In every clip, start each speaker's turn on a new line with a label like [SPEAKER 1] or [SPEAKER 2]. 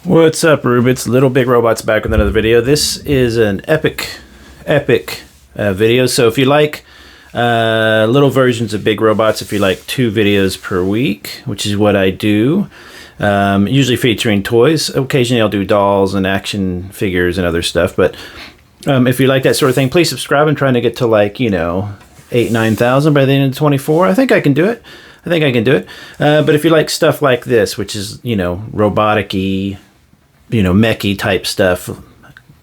[SPEAKER 1] What's up, Rubits? Little Big Robots back with another video. This is an epic video. So if you like little versions of big robots, if you like 2 videos per week, which is what I do, usually featuring toys. Occasionally I'll do dolls and action figures and other stuff. But if you like that sort of thing, please subscribe. I'm trying to get to 8,000-9,000 by the end of 24. I think I can do it. But if you like stuff like this, which is, robotic-y, mechy type stuff,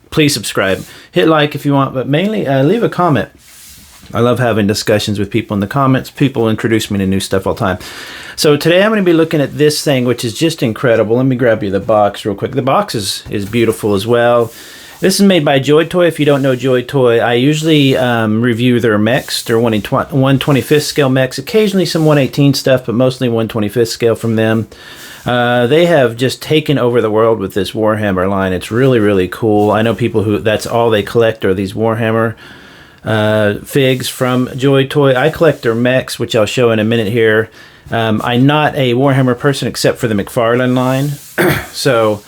[SPEAKER 1] please subscribe. Hit like if you want, but mainly leave a comment. I love having discussions with people in the comments. People introduce me to new stuff all the time. So today I'm going to be looking at this thing, which is just incredible. Let me grab you the box real quick. The box is beautiful as well. This is made by JoyToy. If you don't know JoyToy, I usually review their mechs. They're 1/25th scale mechs, occasionally some 1/18 stuff, but mostly 1/25th scale from them. They have just taken over the world with this Warhammer line. It's really, really cool. I know people who, that's all they collect are these Warhammer figs from JoyToy. I collect their mechs, which I'll show in a minute here. I'm not a Warhammer person except for the McFarlane line. So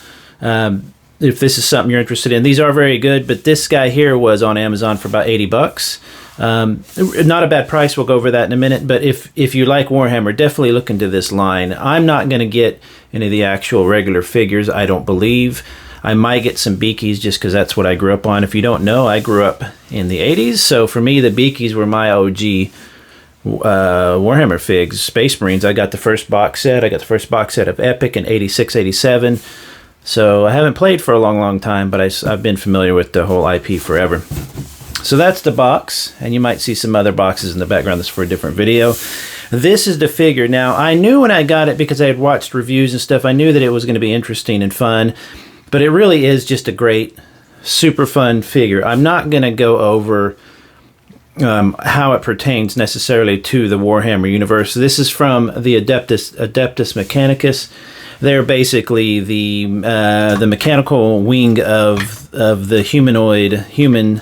[SPEAKER 1] if this is something you're interested in, these are very good, but this guy here was on Amazon for about 80 bucks. Not a bad price. We'll go over that in a minute. But if you like Warhammer, definitely look into this line. I'm not going to get any of the actual regular figures, I don't believe. I might get some Beakies just because that's what I grew up on. If you don't know, I grew up in the 80s. So for me, the Beakies were my OG Warhammer figs. Space Marines, I got the first box set. I got the first box set of Epic in 86, 87. So I haven't played for a long time, but I've been familiar with the whole IP forever. So that's the box, and you might see some other boxes in the background. This is for a different video. This is the figure. Now, I knew when I got it, because I had watched reviews and stuff, I knew that it was going to be interesting and fun, but it really is just a great, super fun figure. I'm not going to go over how it pertains necessarily to the Warhammer universe. This is from the Adeptus Mechanicus. They're basically the mechanical wing of the human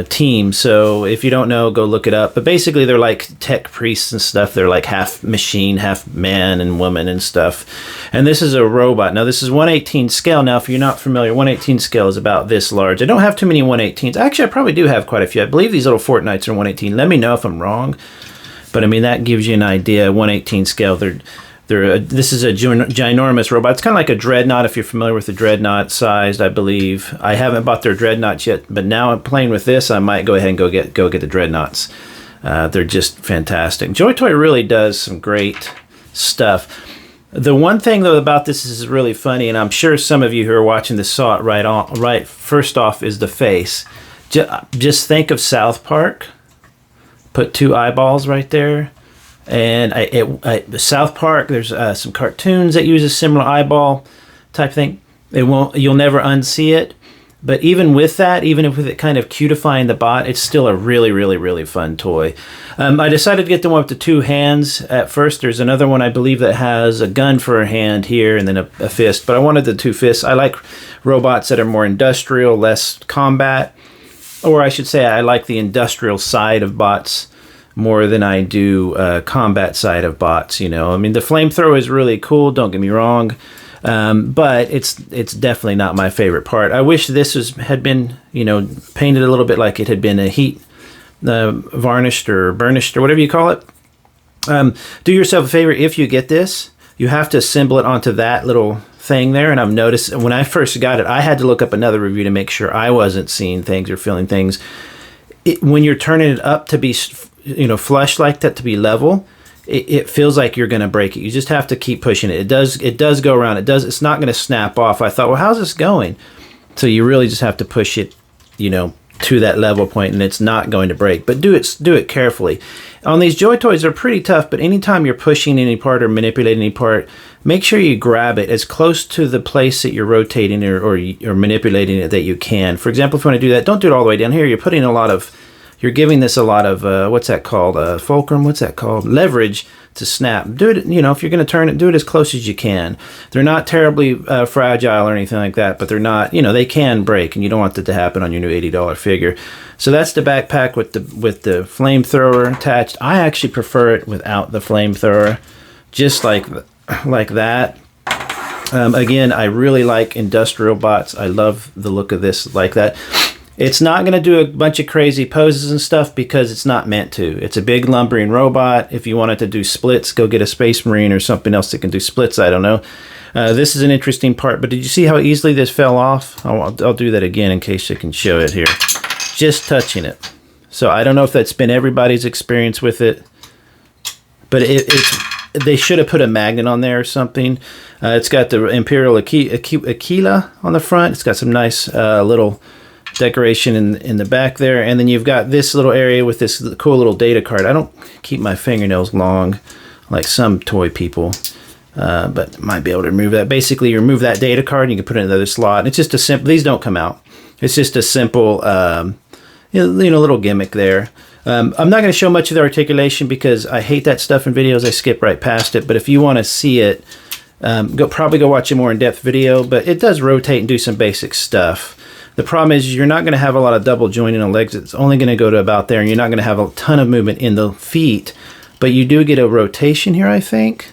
[SPEAKER 1] team. So if you don't know, go look it up. But basically they're like tech priests and stuff. They're like half machine, half man and woman and stuff. And this is a robot. Now this is 1/18 scale. Now if you're not familiar, 1/18 scale is about this large. I don't have too many 1/18s. Actually, I probably do have quite a few. I believe these little Fortnites are 1/18. Let me know if I'm wrong. But I mean, that gives you an idea. 1/18 scale. This is a ginormous robot. It's kind of like a dreadnought, if you're familiar with the dreadnought sized, I believe. I haven't bought their dreadnoughts yet, but now I'm playing with this. I might go ahead and go get the dreadnoughts. They're just fantastic. JoyToy really does some great stuff. The one thing though about this is really funny, and I'm sure some of you who are watching this saw it right first off, is the face. Just think of South Park. Put 2 eyeballs right there. And South Park, there's some cartoons that use a similar eyeball type thing. You'll never unsee it. But even with that, even with it kind of cutifying the bot, it's still a really, really, really fun toy. I decided to get the one with the 2 hands at first. There's another one I believe that has a gun for a hand here and then a fist. But I wanted the 2 fists. I like robots that are more industrial, less combat. Or I should say I like the industrial side of bots more than I do combat side of bots. I mean, the flamethrower is really cool, don't get me wrong, but it's definitely not my favorite part. I wish this had been painted a little bit like it had been a heat varnished or burnished or whatever you call it. Do yourself a favor, if you get this, you have to assemble it onto that little thing there. And I've noticed when I first got it, I had to look up another review to make sure I wasn't seeing things or feeling things. When you're turning it up to be flush like that, to be level, it feels like you're going to break it. You just have to keep pushing it. It does go around. It's not going to snap off. I thought, well, how's this going? So you really just have to push it, to that level point, and it's not going to break. But do it carefully. On these JoyToys, they're pretty tough, but anytime you're pushing any part or manipulating any part, make sure you grab it as close to the place that you're rotating or manipulating it that you can. For example, if you want to do that, don't do it all the way down here. You're giving this a lot of, what's that called? Fulcrum, what's that called? Leverage to snap. Do it, if you're going to turn it, do it as close as you can. They're not terribly fragile or anything like that, but they're not, they can break, and you don't want that to happen on your new $80 figure. So that's the backpack with the flamethrower attached. I actually prefer it without the flamethrower, just like that. Again, I really like industrial bots. I love the look of this like that. It's not going to do a bunch of crazy poses and stuff because it's not meant to. It's a big lumbering robot. If you wanted to do splits, go get a Space Marine or something else that can do splits. I don't know. This is an interesting part, but did you see how easily this fell off? I'll do that again in case I can show it here. Just touching it. So I don't know if that's been everybody's experience with it, but they should have put a magnet on there or something. It's got the Imperial Aquila on the front. It's got some nice little decoration in the back there, and then you've got this little area with this cool little data card. I don't keep my fingernails long like some toy people, but might be able to remove that. Basically, you remove that data card and you can put it in another slot. And it's just a simple, these don't come out. It's just a simple little gimmick there. I'm not going to show much of the articulation because I hate that stuff in videos. I skip right past it. But if you want to see it, probably go watch a more in-depth video. But it does rotate and do some basic stuff. The problem is you're not going to have a lot of double jointing on legs. It's only going to go to about there, and you're not going to have a ton of movement in the feet. But you do get a rotation here, I think.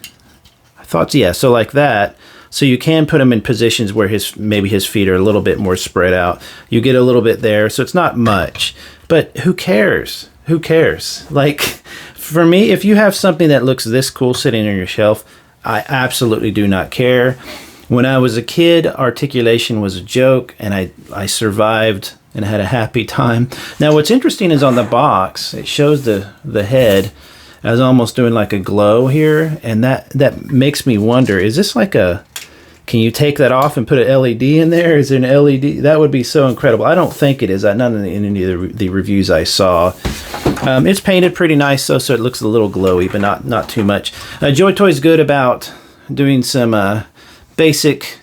[SPEAKER 1] I thought, yeah, so like that. So you can put him in positions where maybe his feet are a little bit more spread out. You get a little bit there, so it's not much. But who cares? Who cares? Like, for me, if you have something that looks this cool sitting on your shelf, I absolutely do not care. When I was a kid, articulation was a joke, and I survived and had a happy time. Now, what's interesting is on the box, it shows the head as almost doing like a glow here, and that makes me wonder, is this like a... Can you take that off and put an LED in there? Is there an LED? That would be so incredible. I don't think it is. None in any of the reviews I saw. It's painted pretty nice, though, so it looks a little glowy, but not too much. JoyToy's good about doing some basic,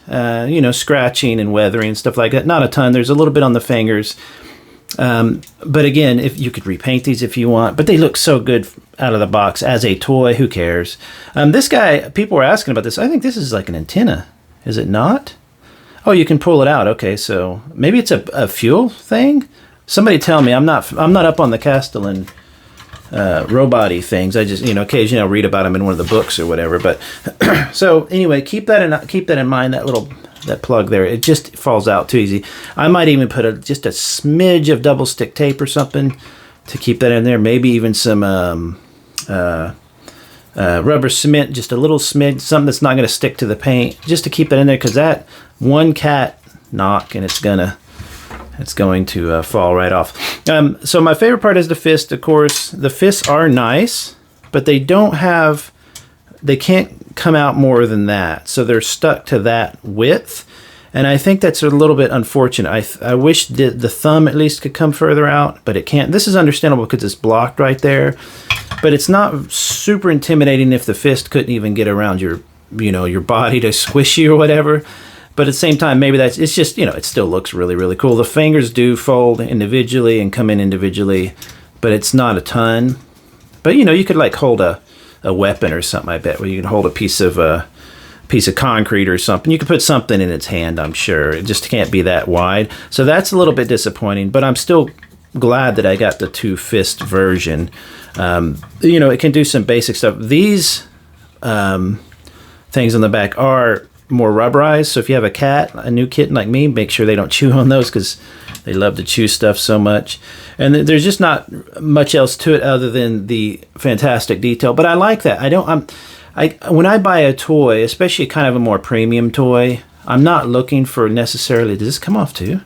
[SPEAKER 1] scratching and weathering and stuff like that. Not a ton. There's a little bit on the fingers. But again, if you could repaint these if you want, but they look so good out of the box as a toy. Who cares? This guy, people were asking about this. I think this is like an antenna. Is it not? Oh, you can pull it out. Okay, so maybe it's a fuel thing. Somebody tell me. I'm not up on the Kastelan robot-y things. I just occasionally I'll read about them in one of the books or whatever. But so anyway, keep that in mind. That plug there, it just falls out too easy. I might even put just a smidge of double stick tape or something to keep that in there. Maybe even some rubber cement, just a little smidge, something that's not going to stick to the paint, just to keep that in there, because that one cat knock and it's going to fall right off. So my favorite part is the fist. Of course, the fists are nice, but they can't come out more than that, so they're stuck to that width, and I think that's a little bit unfortunate. I wish the thumb at least could come further out, but it can't. This is understandable because it's blocked right there, but it's not super intimidating if the fist couldn't even get around your body to squish you or whatever. But at the same time, maybe it's just, it still looks really, really cool. The fingers do fold individually and come in individually, but it's not a ton. But you could like hold a weapon or something, I bet, where you can hold a piece of concrete or something. You could put something in its hand, I'm sure. It just can't be that wide. So that's a little bit disappointing, but I'm still glad that I got the two fist version. It can do some basic stuff. These things on the back are more rubberized, so if you have a new kitten like me, make sure they don't chew on those, because they love to chew stuff so much. And there's just not much else to it other than the fantastic detail. But I like that. When I buy a toy, especially kind of a more premium toy, I'm not looking for necessarily... Does this come off too?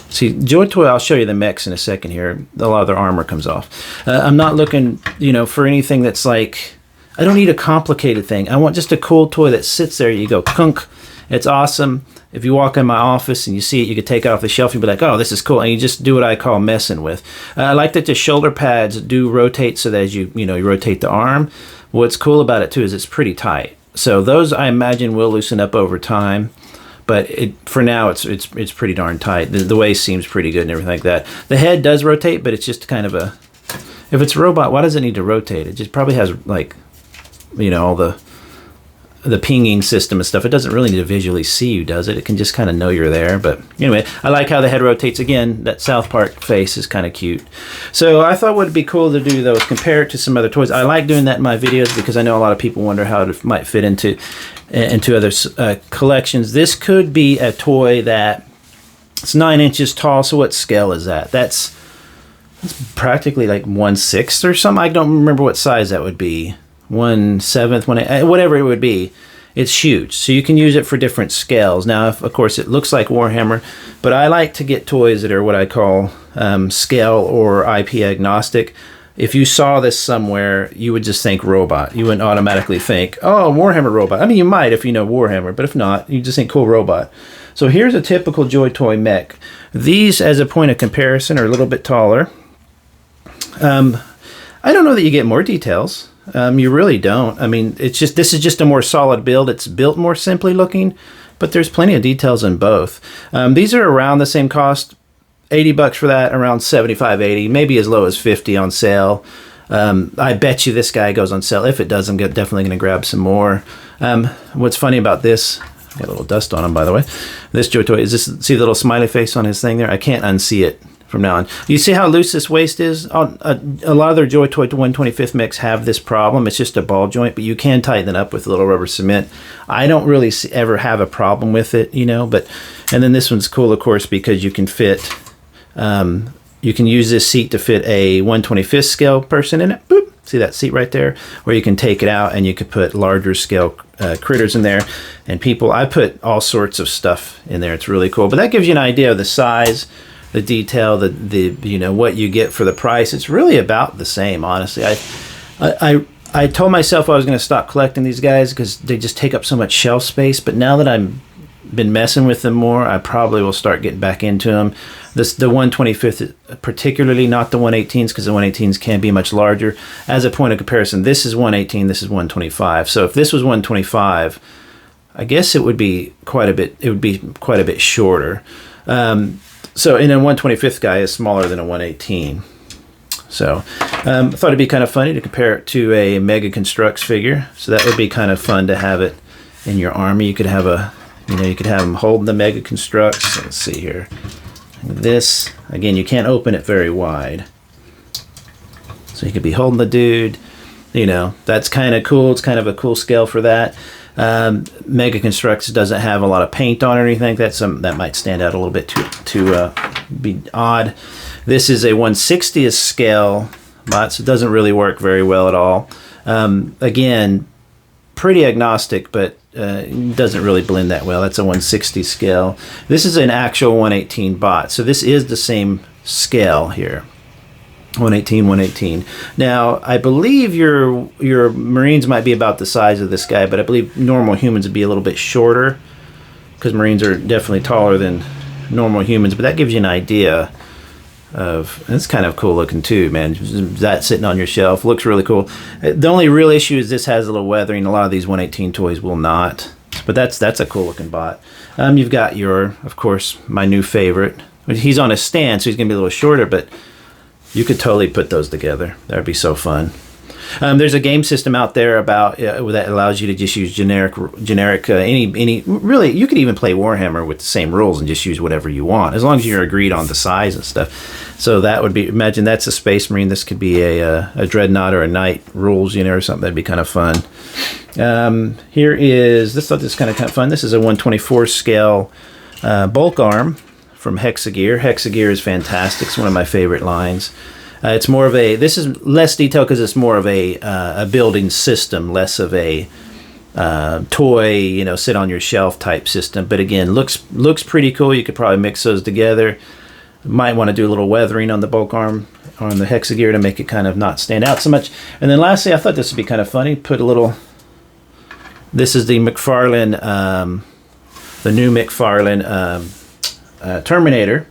[SPEAKER 1] See, JoyToy, I'll show you the mechs in a second here. A lot of their armor comes off. I'm not looking, for anything that's like... I don't need a complicated thing. I want just a cool toy that sits there. You go, kunk. It's awesome. If you walk in my office and you see it, you could take it off the shelf and be like, oh, this is cool. And you just do what I call messing with. I like that the shoulder pads do rotate so that as you rotate the arm. What's cool about it, too, is it's pretty tight. So those, I imagine, will loosen up over time. But for now, it's pretty darn tight. The waist seems pretty good and everything like that. The head does rotate, but it's just kind of a... If it's a robot, why does it need to rotate? It just probably has, like... all the the pinging system and stuff, it doesn't really need to visually see you, does it? It can just kind of know you're there. But anyway, I like how the head rotates. Again, that South Park face is kind of cute. So I thought what would be cool to do, though, is compare it to some other toys. I like doing that in my videos because I know a lot of people wonder how it might fit into other collections. This could be a toy that it's 9 inches tall. So what scale is that? That's practically like 1/6 or something. I don't remember what size that would be. 1/7, whatever it would be. It's huge, so you can use it for different scales. Now, of course, it looks like Warhammer, but I like to get toys that are what I call scale or IP agnostic. If you saw this somewhere, you would just think robot. You wouldn't automatically think, oh, Warhammer robot. I mean, you might if you know Warhammer, but if not, you just think cool robot. So here's a typical JoyToy mech. These, as a point of comparison, are a little bit taller. I don't know that you get more details. You really don't. I mean, it's just, this is just a more solid build. It's built more simply looking, but there's plenty of details in both. These are around the same cost. $80 for that, around 75, 80, maybe as low as 50 on sale. I bet you this guy goes on sale. If it does, I'm definitely going to grab some more. What's funny about this, got a little dust on him, by the way. This JoyToy, is this, see the little smiley face on his thing there? I can't unsee it from now on. You see how loose this waist is? A lot of their JoyToy 1/25 mix have this problem. It's just a ball joint, but you can tighten it up with a little rubber cement. I don't really ever have a problem with it, you know. But and then this one's cool, of course, because you can fit. You can use this seat to fit a 1/25 scale person in it. Boop. See that seat right there? Or you can take it out and you could put larger scale critters in there. And people, I put all sorts of stuff in there. It's really cool. But that gives you an idea of the size, the detail, the you know, what you get for the price. It's really about the same, honestly. I told myself I was going to stop collecting these guys because they just take up so much shelf space. But now that I've been messing with them more, I probably will start getting back into them. The 1/25, particularly, not the 1/18s, because the 1/18s can be much larger. As a point of comparison, this is 1/18, this is 1/25. So if this was 1/25, I guess it would be quite a bit. It would be quite a bit shorter. So, and a 1/25 guy is smaller than a 1/18. So, I thought it'd be kind of funny to compare it to a Mega Construx figure. So that would be kind of fun to have it in your army. You could have you could have him holding the Mega Construx. Let's see here. This, again, you can't open it very wide. So you could be holding the dude. You know, that's kind of cool. It's kind of a cool scale for that. Mega Construx doesn't have a lot of paint on it or anything. That might stand out a little bit to be odd. This is a 1/60th scale bot, so it doesn't really work very well at all. Again, pretty agnostic, but it doesn't really blend that well. That's a 1/60 scale. This is an actual 1/18 bot, so this is the same scale here. 1/18, 1/18. Now, I believe your Marines might be about the size of this guy, but I believe normal humans would be a little bit shorter because Marines are definitely taller than normal humans. But that gives you an idea of. It's kind of cool looking too, man. That sitting on your shelf looks really cool. The only real issue is this has a little weathering. A lot of these 1/18 toys will not, but that's a cool looking bot. You've got of course, my new favorite. He's on a stand, so he's gonna be a little shorter, but you could totally put those together. That would be so fun. There's a game system out there about that allows you to just use generic any really. You could even play Warhammer with the same rules and just use whatever you want, as long as you're agreed on the size and stuff. So that would be, imagine that's a Space Marine. This could be a Dreadnought or a Knight rules, you know, or something. That'd be kind of fun. Here is this. Thought this kind of fun. This is a 1/24 scale bulk arm from Hexagear. Hexagear is fantastic. It's one of my favorite lines. It's more of a, this is less detail because it's more of a building system, less of a toy, you know, sit on your shelf type system. But again, looks pretty cool. You could probably mix those together. Might want to do a little weathering on the bulk arm or on the Hexagear to make it kind of not stand out so much. And then lastly, I thought this would be kind of funny. Put a little, this is the McFarlane, the new McFarlane Terminator.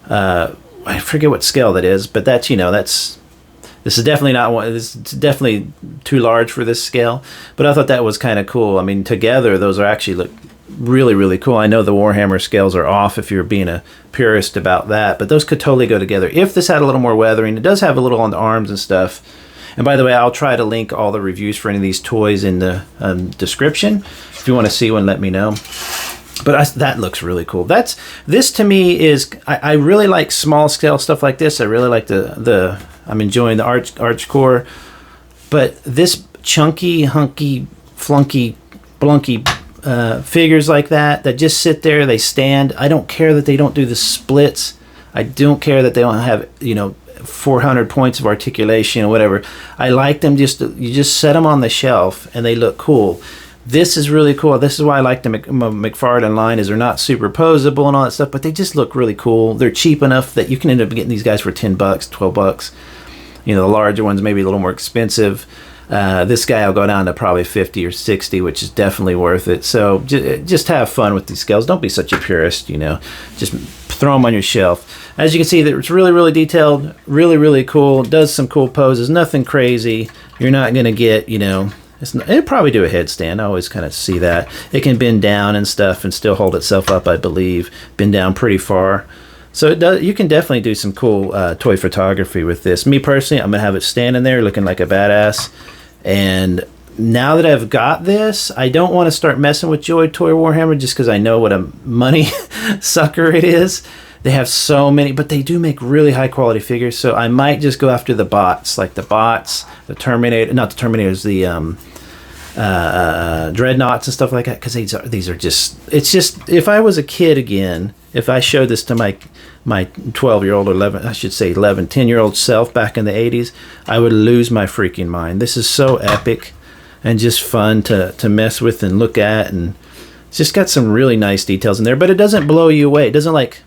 [SPEAKER 1] I forget what scale that is, but that's, you know, this is definitely not one. It's definitely too large for this scale. But I thought that was kind of cool. I mean, together those are actually look really, really cool. I know the Warhammer scales are off if you're being a purist about that, but those could totally go together. If this had a little more weathering, it does have a little on the arms and stuff. And by the way, I'll try to link all the reviews for any of these toys in the description. If you want to see one, let me know. But that looks really cool. This to me is, I really like small scale stuff like this. I really like I'm enjoying the arch core. But this chunky, hunky, flunky, blunky figures like that just sit there, they stand. I don't care that they don't do the splits. I don't care that they don't have, 400 points of articulation or whatever. I like them you just set them on the shelf and they look cool. This is really cool. This is why I like the McFarlane line, is they're not superposable and all that stuff, but they just look really cool. They're cheap enough that you can end up getting these guys for $10, $12. The larger ones maybe a little more expensive. This guy will go down to probably 50 or 60, which is definitely worth it. So just have fun with these scales. Don't be such a purist, Just throw them on your shelf. As you can see, it's really, really detailed, really, really cool. It does some cool poses, nothing crazy. You're not going to get, it'll probably do a headstand. I always kind of see that. It can bend down and stuff and still hold itself up, I believe. Bend down pretty far. So you can definitely do some cool toy photography with this. Me personally, I'm going to have it standing there looking like a badass. And now that I've got this, I don't want to start messing with JoyToy Warhammer just because I know what a money sucker it is. They have so many, but they do make really high quality figures. So I might just go after the bots, like the bots, the Terminator, not the Terminators, the Dreadnoughts and stuff like that. Because these are just, it's just, if I was a kid again, if I showed this to my 12-year-old or 10-year-old self back in the 80s, I would lose my freaking mind. This is so epic and just fun to mess with and look at, and it's just got some really nice details in there, but it doesn't blow you away. It doesn't, like,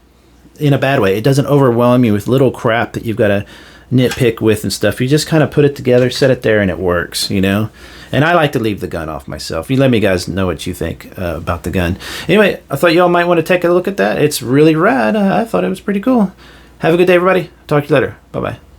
[SPEAKER 1] in a bad way, it doesn't overwhelm you with little crap that you've got to nitpick with and stuff. You just kind of put it together, set it there, and it works, And I like to leave the gun off myself. You let me guys know what you think about the gun. Anyway, I thought y'all might want to take a look at that. It's really rad. I thought it was pretty cool. Have a good day, everybody. Talk to you later. Bye-bye.